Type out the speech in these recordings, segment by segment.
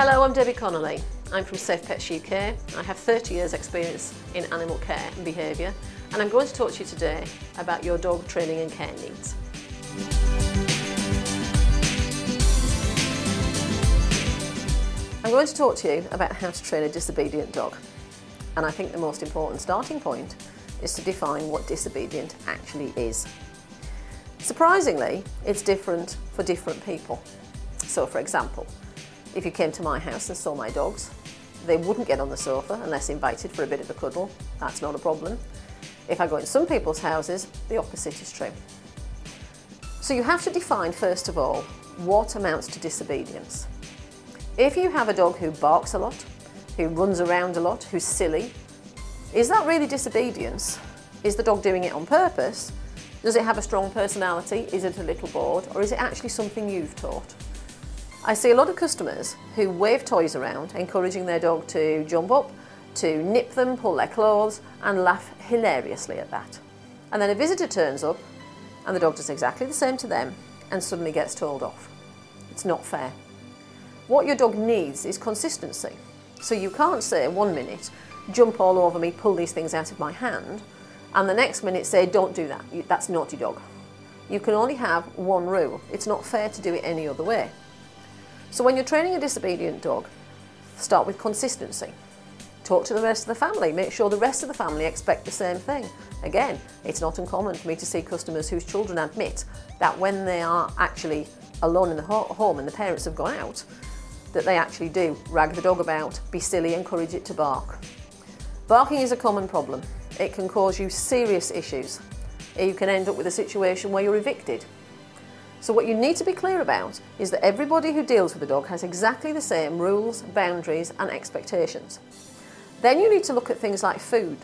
Hello, I'm Debbie Connolly. I'm from Safe Pets UK. I have 30 years experience in animal care and behaviour, and I'm going to talk to you today about your dog training and care needs. I'm going to talk to you about how to train a disobedient dog, and I think the most important starting point is to define what disobedient actually is. Surprisingly, it's different for different people. So for example, if you came to my house and saw my dogs, they wouldn't get on the sofa unless invited for a bit of a cuddle. That's not a problem. If I go in some people's houses, the opposite is true. So you have to define, first of all, what amounts to disobedience. If you have a dog who barks a lot, who runs around a lot, who's silly, is that really disobedience? Is the dog doing it on purpose? Does it have a strong personality? Is it a little bored? Or is it actually something you've taught? I see a lot of customers who wave toys around, encouraging their dog to jump up, to nip them, pull their clothes, and laugh hilariously at that. And then a visitor turns up, and the dog does exactly the same to them, and suddenly gets told off. It's not fair. What your dog needs is consistency. So you can't say 1 minute, jump all over me, pull these things out of my hand, and the next minute say, don't do that, that's naughty dog. You can only have one rule. It's not fair to do it any other way. So when you're training a disobedient dog, start with consistency. Talk to the rest of the family. Make sure the rest of the family expect the same thing. Again, it's not uncommon for me to see customers whose children admit that when they are actually alone in the home and the parents have gone out, that they actually do rag the dog about, be silly, encourage it to bark. Barking is a common problem. It can cause you serious issues. You can end up with a situation where you're evicted. So what you need to be clear about is that everybody who deals with a dog has exactly the same rules, boundaries and expectations. Then you need to look at things like food.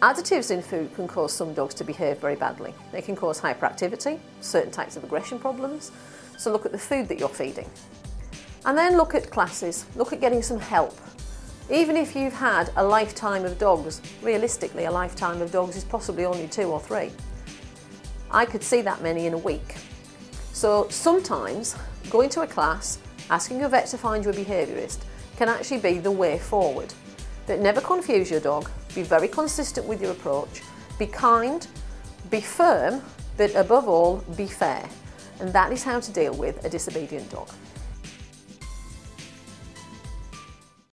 Additives in food can cause some dogs to behave very badly. They can cause hyperactivity, certain types of aggression problems. So look at the food that you're feeding. And then look at classes, look at getting some help. Even if you've had a lifetime of dogs, realistically a lifetime of dogs is possibly only 2 or 3. I could see that many in a week. So sometimes going to a class, asking your vet to find you a behaviourist can actually be the way forward. But never confuse your dog, be very consistent with your approach, be kind, be firm, but above all, be fair. And that is how to deal with a disobedient dog.